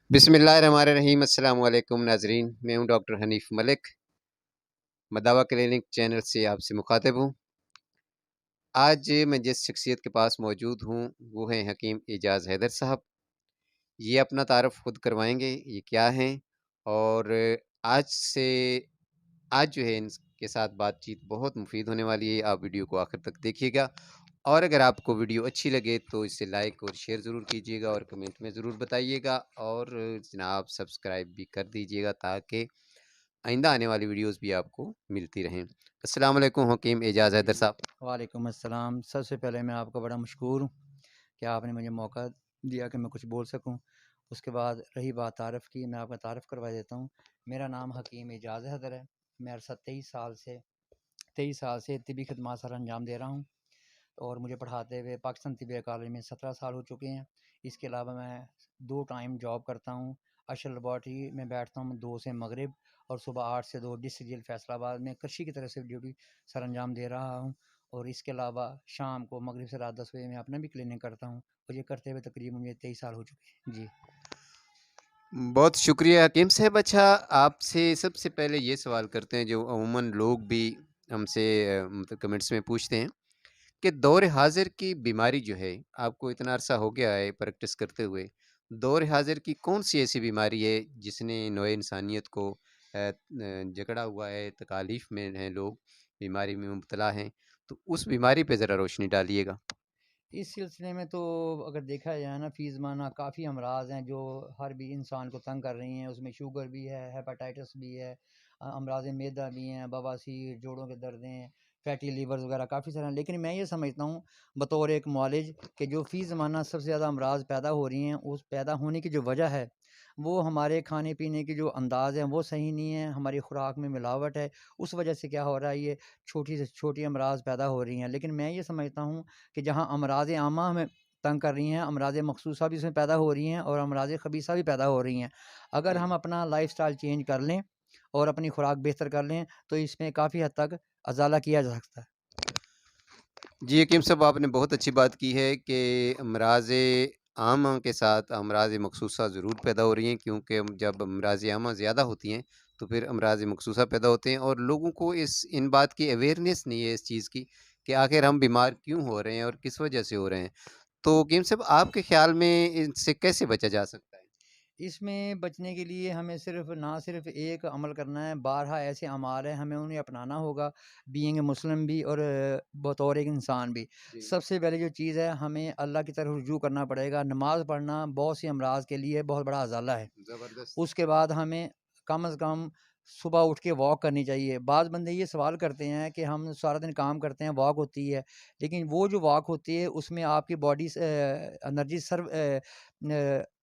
بسم اللہ الرحمن الرحیم۔ السلام علیکم ناظرین، میں ہوں ڈاکٹر حنیف ملک، مداوا کلینک چینل سے آپ سے مخاطب ہوں۔ آج میں جس شخصیت کے پاس موجود ہوں وہ ہیں حکیم اعجاز حیدر صاحب۔ یہ اپنا تعارف خود کروائیں گے یہ کیا ہیں، اور آج جو ہے ان کے ساتھ بات چیت بہت مفید ہونے والی ہے۔ آپ ویڈیو کو آخر تک دیکھیے گا، اور اگر آپ کو ویڈیو اچھی لگے تو اسے لائک اور شیئر ضرور کیجیے گا، اور کمنٹ میں ضرور بتائیے گا، اور جناب سبسکرائب بھی کر دیجیے گا تاکہ آئندہ آنے والی ویڈیوز بھی آپ کو ملتی رہیں۔ السلام علیکم حکیم اعجاز حیدر صاحب۔ وعلیکم السلام۔ سب سے پہلے میں آپ کا بڑا مشکور ہوں کہ آپ نے مجھے موقع دیا کہ میں کچھ بول سکوں۔ اس کے بعد رہی بات تعارف کی، میں آپ کا تعارف کروا دیتا ہوں۔ میرا نام حکیم اعجاز حیدر ہے۔ میں عرصہ 23 سال سے طبی خدمات سر انجام دے رہا ہوں، اور مجھے پڑھاتے ہوئے پاکستان طبی اکیڈمی میں 17 سال ہو چکے ہیں۔ اس کے علاوہ میں 2 ٹائم جاب کرتا ہوں۔ اشر لیبارٹری میں بیٹھتا ہوں 2 سے مغرب، اور صبح 8 سے 2 ڈسٹرکٹ جیل فیصل آباد میں کرشی کی طرف سے ڈیوٹی سر انجام دے رہا ہوں۔ اور اس کے علاوہ شام کو مغرب سے رات 10 بجے میں اپنا بھی کلینک کرتا ہوں، اور یہ کرتے ہوئے تقریباً مجھے 23 سال ہو چکے ہیں جی۔ بہت شکریہ حکیم صاحب۔ اچھا، آپ سے سب سے پہلے یہ سوال کرتے ہیں جو عموماً لوگ بھی ہم سے کمنٹس میں پوچھتے ہیں کہ دور حاضر کی بیماری جو ہے، آپ کو اتنا عرصہ ہو گیا ہے پریکٹس کرتے ہوئے، دور حاضر کی کون سی ایسی بیماری ہے جس نے نوع انسانیت کو جکڑا ہوا ہے، تکالیف میں ہیں لوگ، بیماری میں مبتلا ہیں، تو اس بیماری پہ ذرا روشنی ڈالیے گا۔ اس سلسلے میں تو اگر دیکھا جائے نا، فی زمانہ کافی امراض ہیں جو ہر بھی انسان کو تنگ کر رہی ہیں۔ اس میں شوگر بھی ہے، ہیپاٹائٹس بھی ہے، امراض معدہ بھی ہیں، بواسیر، جوڑوں کے دردیں، فیٹی لیورز وغیرہ کافی سارے ہیں۔ لیکن میں یہ سمجھتا ہوں بطور ایک معالج کہ جو فی زمانہ سب سے زیادہ امراض پیدا ہو رہی ہیں، اس پیدا ہونے کی جو وجہ ہے وہ ہمارے کھانے پینے کے جو انداز ہیں وہ صحیح نہیں ہیں، ہماری خوراک میں ملاوٹ ہے۔ اس وجہ سے کیا ہو رہا ہے، یہ چھوٹی سے چھوٹی امراض پیدا ہو رہی ہیں۔ لیکن میں یہ سمجھتا ہوں کہ جہاں امراض عامہ ہمیں تنگ کر رہی ہیں، امراض مخصوصہ بھی اس میں پیدا ہو رہی ہیں، اور امراض خبیثہ بھی پیدا ہو رہی ہیں۔ اگر ہم اپنا لائف سٹائل چینج کر لیں اور اپنی خوراک بہتر کر لیں تو اس میں کافی حد تک ازالہ کیا جا سکتا ہے۔ جی حکیم صاحب، آپ نے بہت اچھی بات کی ہے کہ امراض عامہ کے ساتھ امراض مخصوصہ ضرور پیدا ہو رہی ہیں، کیونکہ جب امراض عامہ زیادہ ہوتی ہیں تو پھر امراض مخصوصہ پیدا ہوتے ہیں، اور لوگوں کو ان بات کی اویئرنیس نہیں ہے اس چیز کی کہ آخر ہم بیمار کیوں ہو رہے ہیں اور کس وجہ سے ہو رہے ہیں۔ تو حکیم صاحب، آپ کے خیال میں ان سے کیسے بچا جا سکتا ہے؟ اس میں بچنے کے لیے ہمیں نہ صرف ایک عمل کرنا ہے، بارہا ایسے اعمال ہیں ہمیں انہیں اپنانا ہوگا، بینگ مسلم بھی اور بطور ایک انسان بھی۔ جی، سب سے پہلے جو چیز ہے، ہمیں اللہ کی طرف رجوع کرنا پڑے گا۔ نماز پڑھنا بہت سی امراض کے لیے بہت بڑا ازالہ ہے۔ زبردست۔ اس کے بعد ہمیں کم از کم صبح اٹھ کے واک کرنی چاہیے۔ بعض بندے یہ سوال کرتے ہیں کہ ہم سارا دن کام کرتے ہیں، واک ہوتی ہے، لیکن وہ جو واک ہوتی ہے اس میں آپ کی باڈی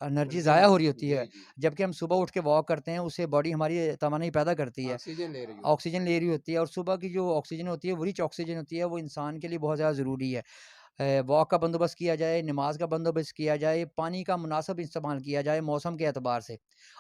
انرجی ضائع ہو رہی ہوتی ہے، جی جی، جبکہ ہم صبح اٹھ کے واک کرتے ہیں، اس سے باڈی ہماری توانائی پیدا کرتی ہے، آکسیجن لے رہی ہوتی آکسیجن لے رہی ہوتی ہے، اور صبح کی جو آکسیجن ہوتی ہے وہ رچ آکسیجن ہوتی ہے، وہ انسان کے لیے بہت زیادہ ضروری ہے۔ واک کا بندوبست کیا جائے، نماز کا بندوبست کیا جائے، پانی کا مناسب استعمال کیا جائے موسم کے اعتبار سے،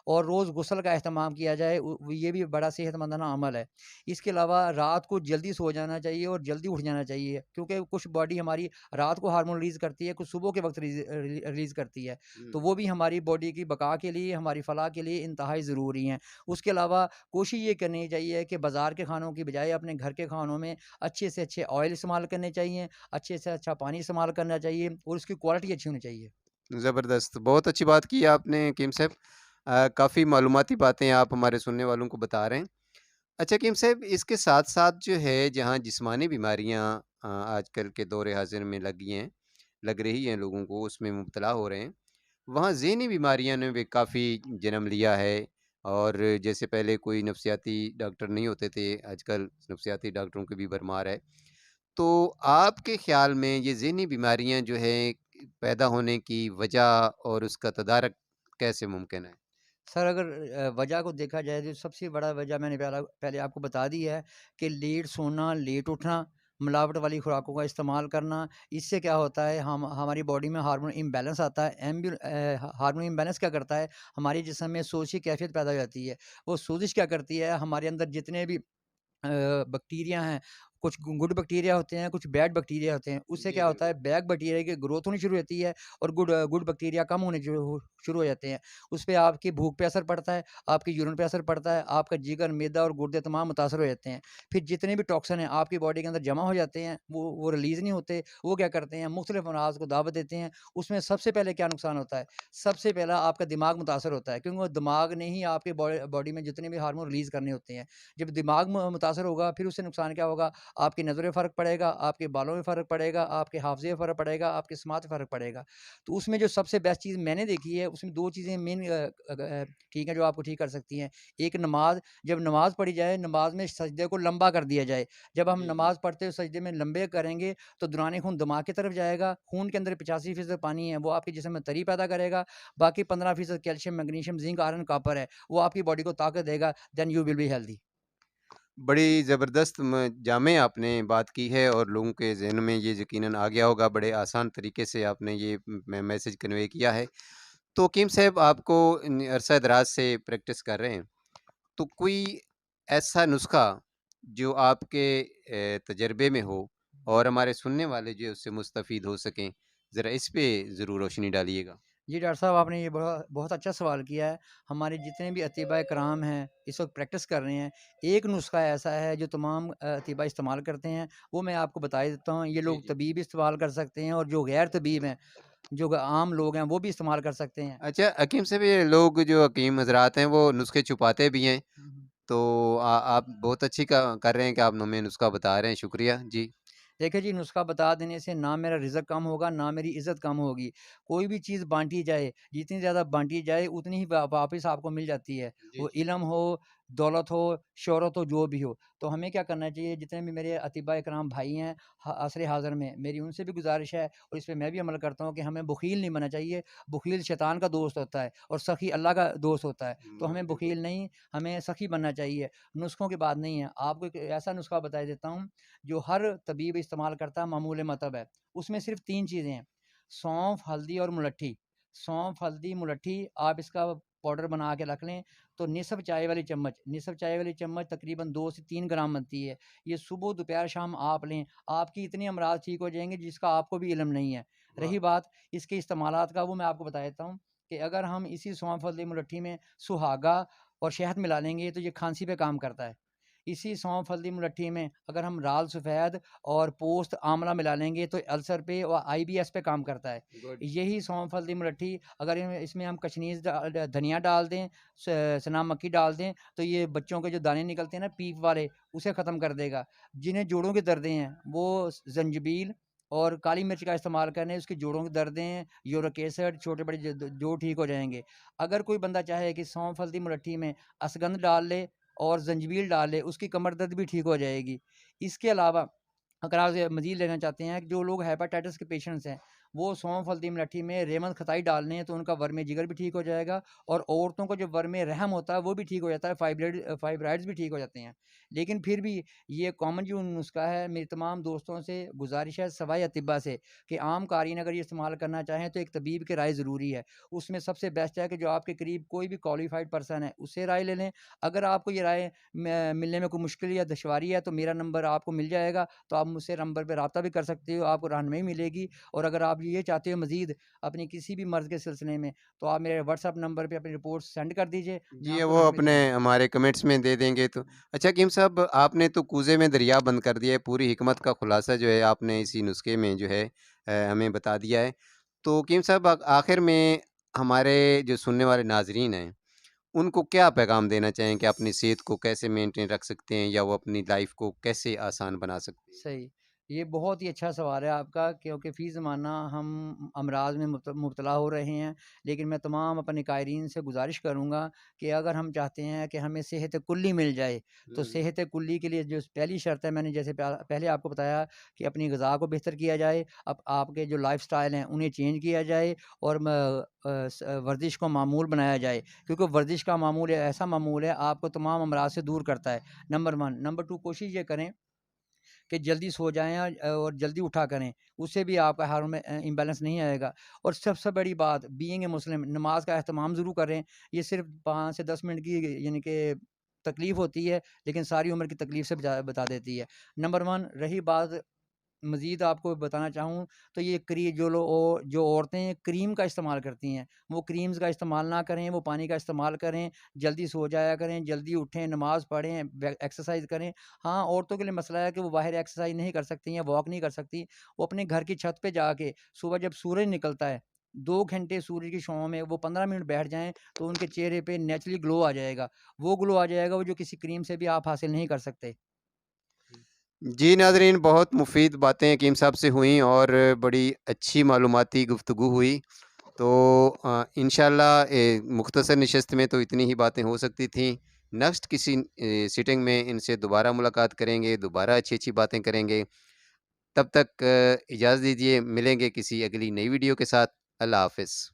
اور روز غسل کا اہتمام کیا جائے، یہ بھی بڑا صحت مندانہ عمل ہے۔ اس کے علاوہ رات کو جلدی سو جانا چاہیے اور جلدی اٹھ جانا چاہیے، کیونکہ کچھ باڈی ہماری رات کو ہارمون ریلیز کرتی ہے، کچھ صبح کے وقت ریلیز کرتی ہے، تو وہ بھی ہماری باڈی کی بقا کے لیے، ہماری فلاح کے لیے انتہائی ضروری ہیں۔ اس کے علاوہ کوشش یہ کرنی چاہیے کہ بازار کے کھانوں کی بجائے اپنے گھر کے کھانوں میں اچھے سے اچھے آئل استعمال کرنے چاہیے، اچھے سے اچھا پانی استعمال کرنا چاہیے، اور اس کی کوالٹی اچھی ہونی چاہیے۔ زبردست، بہت اچھی بات کی آپ نے حکیم صاحب۔ کافی معلوماتی باتیں آپ ہمارے سننے والوں کو بتا رہے ہیں۔ اچھا حکیم صاحب، اس کے ساتھ ساتھ جو ہے جہاں جسمانی بیماریاں آج کل کے دور حاضر میں لگ رہی ہیں لوگوں کو، اس میں مبتلا ہو رہے ہیں، وہاں ذہنی بیماریاں نے بھی کافی جنم لیا ہے، اور جیسے پہلے کوئی نفسیاتی ڈاکٹر نہیں ہوتے تھے، آج کل نفسیاتی ڈاکٹروں کی بھی بھرمار ہے۔ تو آپ کے خیال میں یہ ذہنی بیماریاں جو ہے پیدا ہونے کی وجہ اور اس کا تدارک کیسے ممکن ہے؟ سر اگر وجہ کو دیکھا جائے تو سب سے بڑا وجہ میں نے پہلے آپ کو بتا دی ہے کہ لیٹ سونا، لیٹ اٹھنا، ملاوٹ والی خوراکوں کا استعمال کرنا۔ اس سے کیا ہوتا ہے، ہماری باڈی میں ہارمون امبیلنس آتا ہے۔ ہارمون امبیلنس کیا کرتا ہے، ہمارے جسم میں سوزش کی کیفیت پیدا ہو جاتی ہے۔ وہ سوزش کیا کرتی ہے، ہمارے اندر جتنے بھی بیکٹیریا ہیں، کچھ گڈ بیکٹیریا ہوتے ہیں، کچھ بیڈ بیکٹیریا ہوتے ہیں. اس سے جی، کیا ہوتا بالکل۔ ہے بیڈ بیکٹیریا کی گروتھ ہونی شروع ہوتی ہے اور گڈ بیکٹیریا کم ہونے شروع ہو جاتے ہیں. اس پہ آپ کی بھوک پہ اثر پڑتا ہے، آپ کی یورین پہ اثر پڑتا ہے، آپ کا جگر، معدہ اور گردے تمام متاثر ہو جاتے ہیں. پھر جتنے بھی ٹاکسن ہیں آپ کی باڈی کے اندر جمع ہو جاتے ہیں، وہ ریلیز نہیں ہوتے. وہ کیا کرتے ہیں مختلف امراض کو دعوت دیتے ہیں. اس میں سب سے پہلے کیا نقصان ہوتا ہے؟ سب سے پہلا آپ کا دماغ متاثر ہوتا ہے، کیونکہ وہ دماغ نے ہی آپ کے باڈی میں جتنے بھی ہارمون ریلیز کرنے ہوتے ہیں. جب دماغ متاثر ہوگا پھر اس سے نقصان کیا ہوگا؟ آپ کی نظر میں فرق پڑے گا، آپ کے بالوں میں فرق پڑے گا، آپ کے حافظے میں فرق پڑے گا، آپ کے سماعت میں فرق پڑے گا. تو اس میں جو سب سے بیسٹ چیز میں نے دیکھی ہے، اس میں دو چیزیں مین ٹھیک ہے جو آپ کو ٹھیک کر سکتی ہیں. ایک نماز، جب نماز پڑھی جائے نماز میں سجدے کو لمبا کر دیا جائے. جب ہم جی، جی۔ نماز پڑھتے ہوئے سجدے میں لمبے کریں گے تو دوران خون دماغ کی طرف جائے گا. خون کے اندر 85% پانی ہے، وہ آپ کے جسم میں تری پیدا کرے گا. باقی 15% calcium, magnesium, zinc, iron, copper ہے، وہ آپ کی باڈی کو طاقت دے گا. Then you will be healthy. بڑی زبردست جامع آپ نے بات کی ہے اور لوگوں کے ذہن میں یہ یقیناً آ گیا ہوگا، بڑے آسان طریقے سے آپ نے یہ میسج کنوے کیا ہے۔ تو حکیم صاحب آپ کو عرصہ دراز سے پریکٹس کر رہے ہیں، تو کوئی ایسا نسخہ جو آپ کے تجربے میں ہو اور ہمارے سننے والے جو اس سے مستفید ہو سکیں، ذرا اس پہ ضرور روشنی ڈالیے گا۔ جی ڈاکٹر صاحب، آپ نے یہ بہت اچھا سوال کیا ہے. ہمارے جتنے بھی اطباء کرام ہیں اس وقت پریکٹس کر رہے ہیں. ایک نسخہ ایسا ہے جو تمام اطباء استعمال کرتے ہیں، وہ میں آپ کو بتا ہی دیتا ہوں. یہ جی، لوگ جی۔ طبیب استعمال کر سکتے ہیں اور جو غیر طبیب ہیں، جو عام لوگ ہیں، وہ بھی استعمال کر سکتے ہیں. اچھا حکیم صاحب، یہ لوگ جو حکیم حضرات ہیں وہ نسخے چھپاتے بھی ہیں، ہوں. تو آپ بہت اچھی کر رہے ہیں کہ آپ ہمیں نسخہ بتا رہے ہیں، شکریہ جی۔ دیکھیں جی، نسخہ بتا دینے سے نہ میرا رزق کم ہوگا، نہ میری عزت کم ہوگی. کوئی بھی چیز بانٹی جائے، جتنی زیادہ بانٹی جائے اتنی ہی واپس آپ کو مل جاتی ہے. جی، وہ جی۔ علم ہو، دولت ہو، شہرت ہو، جو بھی ہو. تو ہمیں کیا کرنا چاہیے؟ جتنے بھی میرے اطباء کرام بھائی ہیں عصر حاضر میں، میری ان سے بھی گزارش ہے اور اس پہ میں بھی عمل کرتا ہوں کہ ہمیں بخیل نہیں بننا چاہیے. بخیل شیطان کا دوست ہوتا ہے اور سخی اللہ کا دوست ہوتا ہے. تو ہمیں بالکل۔ بخیل نہیں، ہمیں سخی بننا چاہیے. نسخوں کی بات نہیں ہے. آپ کو ایک ایسا نسخہ بتا دیتا ہوں جو ہر طبیب استعمال کرتا ہے، معمول مطب ہے. اس میں صرف 3 چیزیں ہیں: سونف، ہلدی اور ملٹھی. سونف، ہلدی، ملٹھی آپ اس کا پاؤڈر بنا کے رکھ لیں تو نصف چائے والی چمچ تقریباً 2 سے 3 گرام بنتی ہے. یہ صبح، دوپہر، شام آپ لیں، آپ کی اتنی امراض ٹھیک ہو جائیں گے جس کا آپ کو بھی علم نہیں ہے. واہ! رہی بات اس کے استعمالات کا، وہ میں آپ کو بتا دیتا ہوں کہ اگر ہم اسی سونف، ہلدی، ملٹھی میں سہاگا اور شہد ملا لیں گے تو یہ کھانسی پہ کام کرتا ہے. اسی سونف، ہلدی، ملٹھی میں اگر ہم رال سفید اور پوست آملہ ملا لیں گے تو السر پہ اور IBS پہ کام کرتا ہے. گڈ۔ یہی سونف، ہلدی، ملٹھی اگر اس میں ہم کشنیز دھنیا ڈال دیں، سنا مکی ڈال دیں تو یہ بچوں کے جو دانے نکلتے ہیں نا پیپ والے، اسے ختم کر دے گا. جنہیں جوڑوں کی دردیں ہیں وہ زنجبیل اور کالی مرچ کا استعمال کریں، اس کی جوڑوں کی دردیں ہیں، یورک ایسڈ، چھوٹے بڑے جو ٹھیک ہو جائیں گے. اگر کوئی بندہ چاہے کہ سونف، ہلدی، ملٹھی میں اسگندھ ڈال لے اور زنجبیل ڈال لے، اس کی کمر درد بھی ٹھیک ہو جائے گی. اس کے علاوہ اگر آپ مزید لینا چاہتے ہیں، جو لوگ ہیپاٹائٹس کے پیشنٹس ہیں وہ سونف، ہلدی، ملٹھی میں ریمن کھتائی ڈال لیں تو ان کا ورم جگر بھی ٹھیک ہو جائے گا. اور عورتوں کو جو ورم رحم ہوتا ہے وہ بھی ٹھیک ہو جاتا ہے، فائبرائڈز بھی ٹھیک ہو جاتے ہیں. لیکن پھر بھی یہ کامن جو نسخہ ہے، میری تمام دوستوں سے گزارش ہے سوائے اطباء سے کہ عام قارئین اگر یہ استعمال کرنا چاہیں تو ایک طبیب کی رائے ضروری ہے. اس میں سب سے بیسٹ ہے کہ جو آپ کے قریب کوئی بھی کوالیفائڈ پرسن ہے اس سے رائے لے لیں. اگر آپ کو یہ رائے ملنے میں کوئی مشکل یا دشواری ہے تو میرا نمبر آپ کو مل جائے گا، تو آپ مجھ سے نمبر پہ رابطہ بھی کر سکتے ہو، آپ کو رہنمائی ملے گی. اور اگر آپ یہ چاہتے ہو مزید اپنی کسی بھی مرض کے سلسلے میں تو آپ میرے واٹس ایپ نمبر پہ اپنی رپورٹ سینڈ کر دیجیے، میں جی، آپ کو وہ رہنمائی اپنے دوں گا. ہمارے کمنٹس میں دے دیں گے تو۔ اچھا حکیم صاحب، آپ نے تو کوزے میں دریا بند کر دیا ہے، پوری حکمت کا خلاصہ جو ہے آپ نے اسی نسخے میں جو ہے ہمیں بتا دیا ہے۔ تو حکیم صاحب آخر میں ہمارے جو سننے والے ناظرین ہیں، ان کو کیا پیغام دینا چاہیں کہ اپنی صحت کو کیسے مینٹین رکھ سکتے ہیں یا وہ اپنی لائف کو کیسے آسان بنا سکتے ہیں؟ صحیح. یہ بہت ہی اچھا سوال ہے آپ کا، کیونکہ فی زمانہ ہم امراض میں مبتلا ہو رہے ہیں. لیکن میں تمام اپنے قائرین سے گزارش کروں گا کہ اگر ہم چاہتے ہیں کہ ہمیں صحت کلی مل جائے تو صحت کلی کے لیے جو پہلی شرط ہے، میں نے جیسے پہلے آپ کو بتایا کہ اپنی غذا کو بہتر کیا جائے، اب آپ کے جو لائف سٹائل ہیں انہیں چینج کیا جائے اور ورزش کو معمول بنایا جائے. کیونکہ ورزش کا معمول ایسا معمول ہے آپ کو تمام امراض سے دور کرتا ہے. نمبر 1. نمبر 2، کوشش یہ کریں کہ جلدی سو جائیں اور جلدی اٹھا کریں، اس سے بھی آپ کا ہارمون میں امبیلنس نہیں آئے گا. اور سب سے بڑی بات، بینگ اے مسلم، نماز کا اہتمام ضرور کریں. یہ صرف 5 سے 10 منٹ کی یعنی کہ تکلیف ہوتی ہے لیکن ساری عمر کی تکلیف سے بتا دیتی ہے۔ نمبر 1 رہی بات مزید آپ کو بتانا چاہوں تو یہ جو عورتیں کریم کا استعمال کرتی ہیں، وہ کریمز کا استعمال نہ کریں، وہ پانی کا استعمال کریں، جلدی سو جایا کریں، جلدی اٹھیں، نماز پڑھیں، ایکسرسائز کریں۔ ہاں، عورتوں کے لیے مسئلہ ہے کہ وہ باہر ایکسرسائز نہیں کر سکتی ہیں، واک نہیں کر سکتی، وہ اپنے گھر کی چھت پہ جا کے صبح جب سورج نکلتا ہے 2 گھنٹے سورج کی شعاؤں میں وہ 15 منٹ بیٹھ جائیں تو ان کے چہرے پہ نیچرلی گلو آ جائے گا، وہ گلو آ جائے گا وہ جو کسی کریم سے بھی آپ حاصل نہیں کر سکتے۔ جی جی ناظرین، بہت مفید باتیں حکیم صاحب سے ہوئیں اور بڑی اچھی معلوماتی گفتگو ہوئی۔ تو انشاءاللہ مختصر نشست میں تو اتنی ہی باتیں ہو سکتی تھیں۔ نیکسٹ کسی سیٹنگ میں ان سے دوبارہ ملاقات کریں گے، دوبارہ اچھی اچھی باتیں کریں گے۔ تب تک اجازت دیجیے، ملیں گے کسی اگلی نئی ویڈیو کے ساتھ۔ اللہ حافظ۔